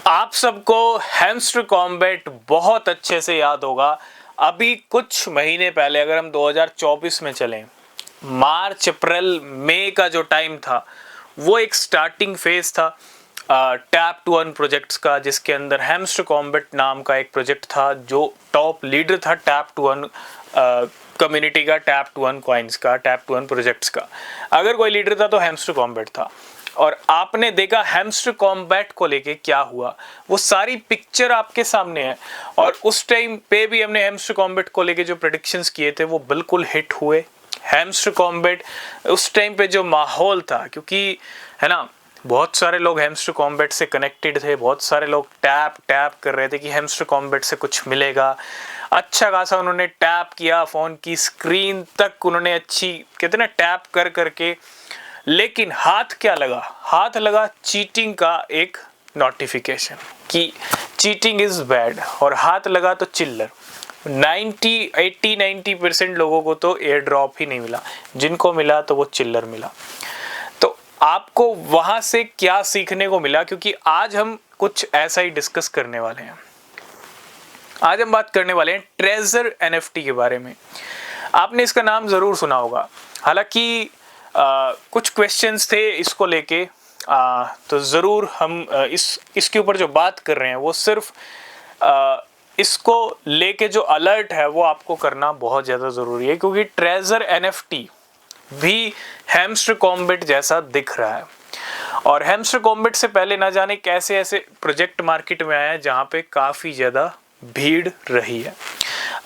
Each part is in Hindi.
आप सबको हैमस्टर कॉम्बैट बहुत अच्छे से याद होगा। अभी कुछ महीने पहले अगर हम 2024 में चलें, मार्च अप्रैल मई का जो टाइम था वो एक स्टार्टिंग फेज था टैप टू अर्न प्रोजेक्ट्स का, जिसके अंदर हैमस्टर कॉम्बैट नाम का एक प्रोजेक्ट था जो टॉप लीडर था टैप टू अर्न कम्युनिटी का, टैप टू अर्न कॉइन्स का, टैप टू अर्न प्रोजेक्ट्स का। अगर कोई लीडर था तो हैमस्टर कॉम्बैट था। और आपने देखा हैमस्टर कॉम्बैट को लेके क्या हुआ, वो सारी पिक्चर आपके सामने है। और उस टाइम पे भी हमने हैमस्टर कॉम्बैट को लेके जो प्रेडिक्शंस किए थे वो बिल्कुल हिट हुए। हैमस्टर कॉम्बैट उस टाइम पे जो माहौल था, क्योंकि है ना, बहुत सारे लोग हैमस्टर कॉम्बैट से कनेक्टेड थे, बहुत सारे लोग टैप कर रहे थे कि हैमस्टर कॉम्बैट से कुछ मिलेगा। अच्छा खासा उन्होंने टैप किया, फ़ोन की स्क्रीन तक उन्होंने अच्छी कहते ना टैप कर करके, लेकिन हाथ क्या लगा? हाथ लगा चीटिंग का एक नोटिफिकेशन कि चीटिंग इज बैड, और हाथ लगा तो चिल्लर। 90% लोगों को तो एयर ड्रॉप ही नहीं मिला, जिनको मिला तो वो चिल्लर मिला। तो आपको वहां से क्या सीखने को मिला? क्योंकि आज हम कुछ ऐसा ही डिस्कस करने वाले हैं। आज हम बात करने वाले हैं ट्रेजर एनएफटी के बारे में। आपने इसका नाम जरूर सुना होगा, हालांकि कुछ क्वेश्चंस थे इसको लेके, तो ज़रूर हम इसके ऊपर जो बात कर रहे हैं वो सिर्फ इसको लेके जो अलर्ट है वो आपको करना बहुत ज़्यादा ज़रूरी है, क्योंकि ट्रेजर एनएफटी भी हैमस्टर कॉम्बैट जैसा दिख रहा है। और हैमस्टर कॉम्बैट से पहले ना जाने कैसे ऐसे प्रोजेक्ट मार्केट में आए हैं जहाँ पे काफ़ी ज़्यादा भीड़ रही है।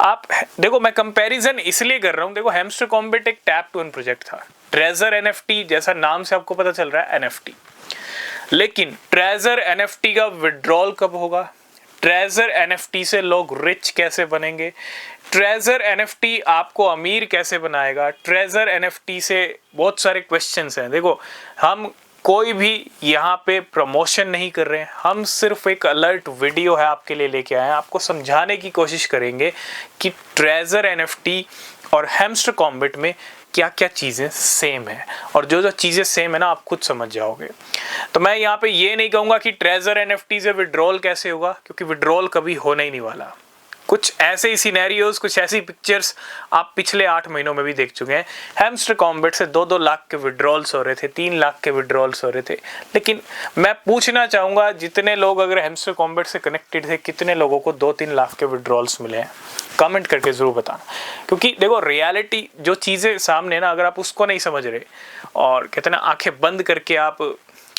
आप देखो, मैं कंपैरिजन इसलिए कर रहा हूँ। देखो, हैमस्टर कॉम्बैट एक टैप टू अर्न प्रोजेक्ट था। ट्रेजर एनएफटी जैसा नाम से आपको पता चल रहा है एनएफटी, लेकिन ट्रेजर एनएफटी का विड्रॉल कब होगा? ट्रेजर एनएफटी से लोग रिच कैसे बनेंगे? ट्रेजर एनएफटी आपको अमीर कैसे बनाएगा? ट्रेजर एनएफटी से बहुत सारे क्वेश्चंस हैं। देखो, हम कोई भी यहाँ पे प्रमोशन नहीं कर रहे हैं, हम सिर्फ एक अलर्ट वीडियो है आपके लिए लेके आए हैं। आपको समझाने की कोशिश करेंगे कि ट्रेजर एनएफटी और हैमस्टर कॉम्बैट में क्या क्या चीज़ें सेम है, और जो जो चीज़ें सेम है ना, आप खुद समझ जाओगे। तो मैं यहाँ पे ये नहीं कहूँगा कि ट्रेजर एनएफटी से विड्रॉल कैसे होगा, क्योंकि विड्रॉल कभी होने ही नहीं वाला। कुछ ऐसे ही सिनेरियोज, कुछ ऐसी पिक्चर्स आप पिछले 8 महीनों में भी देख चुके हैं। हैमस्टर कॉम्बैट से 2-2 लाख के विड्रॉल्स हो रहे थे, 3 लाख के विड्रॉल्स हो रहे थे। लेकिन मैं पूछना चाहूँगा, जितने लोग अगर हैमस्टर कॉम्बैट से कनेक्टेड थे, कितने लोगों को 2-3 लाख के विड्रॉल्स मिले हैं? कमेंट करके ज़रूर बताना। क्योंकि देखो, रियलिटी जो चीज़ें सामने ना, अगर आप उसको नहीं समझ रहे और कहते ना आंखें बंद करके आप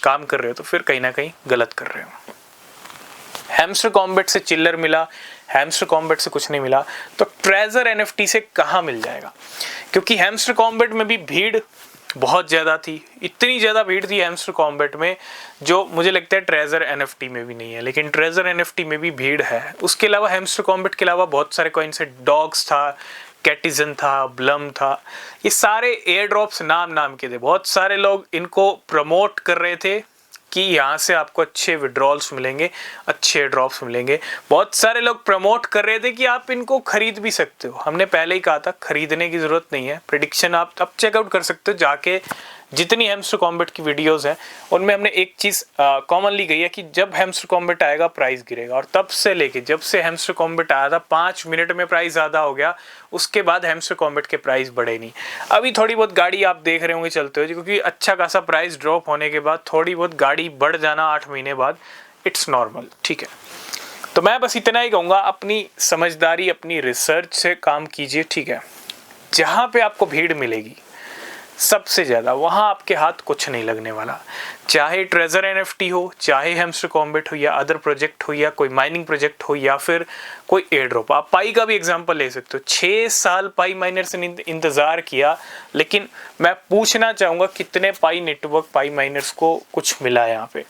काम कर रहे हो, तो फिर कहीं ना कहीं गलत कर रहे हो। हैमस्टर कॉम्बैट से चिल्लर मिला, हैमस्टर कॉम्बैट से कुछ नहीं मिला, तो ट्रेजर एनएफटी से कहाँ मिल जाएगा? क्योंकि हैमस्टर कॉम्बैट में भी भीड़ बहुत ज़्यादा थी। इतनी ज़्यादा भीड़ थी हैमस्टर कॉम्बैट में, जो मुझे लगता है ट्रेजर एनएफटी में भी नहीं है, लेकिन ट्रेजर एनएफटी में भी भीड़ है। उसके अलावा हैमस्टर कॉम्बैट के अलावा बहुत सारे कॉइन्स है। डॉग्स था, कैटिजन था, ब्लम था, ये सारे एयर ड्रॉप्स नाम के थे। बहुत सारे लोग इनको प्रमोट कर रहे थे कि यहाँ से आपको अच्छे विड्रॉल्स मिलेंगे, अच्छे ड्रॉप्स मिलेंगे। बहुत सारे लोग प्रमोट कर रहे थे कि आप इनको खरीद भी सकते हो। हमने पहले ही कहा था खरीदने की ज़रूरत नहीं है, प्रेडिक्शन आप अब चेकआउट कर सकते हो जाके। जितनी हैमस्टर कॉम्बैट की वीडियोस हैं उनमें हमने एक चीज़ कॉमनली कही है कि जब हैमस्टर कॉम्बैट आएगा प्राइस गिरेगा। और तब से लेके जब से हैमस्टर कॉम्बैट आया था, 5 मिनट में प्राइस ज़्यादा हो गया, उसके बाद हैमस्टर कॉम्बैट के प्राइस बढ़े नहीं। अभी थोड़ी बहुत गाड़ी आप देख रहे होंगे चलते हुए, क्योंकि अच्छा खासा प्राइस ड्रॉप होने के बाद थोड़ी बहुत गाड़ी बढ़ जाना 8 महीने बाद, इट्स नॉर्मल, ठीक है। तो मैं बस इतना ही कहूँगा, अपनी समझदारी, अपनी रिसर्च से काम कीजिए, ठीक है। जहाँ पे आपको भीड़ मिलेगी सबसे ज़्यादा, वहाँ आपके हाथ कुछ नहीं लगने वाला। चाहे ट्रेजर एनएफटी हो, चाहे हैमस्टर कॉम्बैट हो, या अदर प्रोजेक्ट हो, या कोई माइनिंग प्रोजेक्ट हो, या फिर कोई एयर ड्रॉप। आप पाई का भी एग्जांपल ले सकते हो। 6 साल पाई माइनर्स ने इंतज़ार किया, लेकिन मैं पूछना चाहूँगा कितने पाई नेटवर्क, पाई माइनर्स को कुछ मिला यहाँ पे।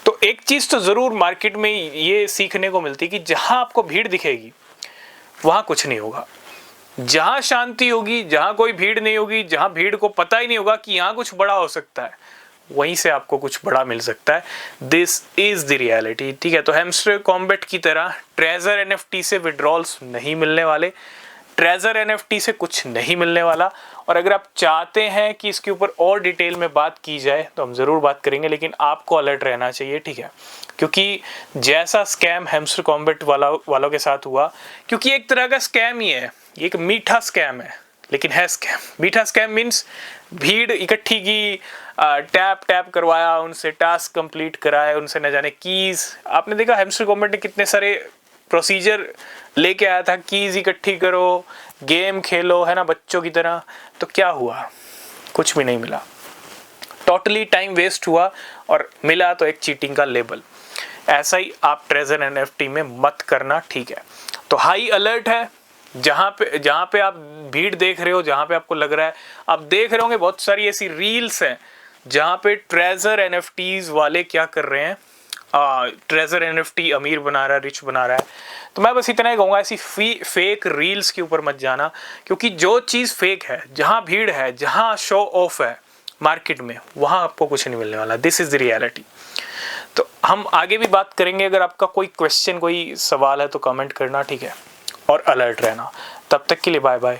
तो एक चीज़ तो ज़रूर मार्केट में ये सीखने को मिलती है कि जहाँ आपको भीड़ दिखेगी वहाँ कुछ नहीं होगा। जहां शांति होगी, जहां कोई भीड़ नहीं होगी, जहां भीड़ को पता ही नहीं होगा कि यहाँ कुछ बड़ा हो सकता है, वहीं से आपको कुछ बड़ा मिल सकता है। दिस इज द रियलिटी, ठीक है। तो हैमस्टर कॉम्बैट की तरह ट्रेजर एनएफटी से विड्रॉल्स नहीं मिलने वाले। ट्रेजर एनएफटी से कुछ नहीं मिलने वाला। और अगर आप चाहते हैं कि इसके ऊपर और डिटेल में बात की जाए तो हम ज़रूर बात करेंगे, लेकिन आपको अलर्ट रहना चाहिए, ठीक है, क्योंकि जैसा स्कैम हैमस्टर कॉम्बैट वालों के साथ हुआ, क्योंकि एक तरह का स्कैम ही है, ये एक मीठा स्कैम है लेकिन है स्कैम। मीठा स्कैम मीन्स भीड़ इकट्ठी की, टैप करवाया, उनसे टास्क कंप्लीट कराया, उनसे न जाने कीज़, आपने देखा हैमस्टर कॉम्बैट ने कितने सारे प्रोसीजर लेके आया था, कीज़ इकट्ठी करो, गेम खेलो, है ना, बच्चों की तरह। तो क्या हुआ? कुछ भी नहीं मिला, टोटली टाइम वेस्ट हुआ और मिला तो एक चीटिंग का लेबल। ऐसा ही आप ट्रेजर एनएफटी में मत करना, ठीक है। तो हाई अलर्ट है, जहाँ पे आप भीड़ देख रहे हो, जहाँ पे आपको लग रहा है, आप देख रहे होंगे बहुत सारी ऐसी रील्स हैं जहाँ पे ट्रेजर एनएफटीज वाले क्या कर रहे हैं, ट्रेजर एनएफटी अमीर बना रहा है, रिच बना रहा है। तो मैं बस इतना ही कहूँगा, ऐसी फेक रील्स के ऊपर मत जाना, क्योंकि जो चीज़ फेक है, जहाँ भीड़ है, जहाँ शो ऑफ है मार्केट में, वहाँ आपको कुछ नहीं मिलने वाला। This is the reality. तो हम आगे भी बात करेंगे। अगर आपका कोई क्वेश्चन, कोई सवाल है तो कमेंट करना, ठीक है, और अलर्ट रहना। तब तक के लिए बाय बाय,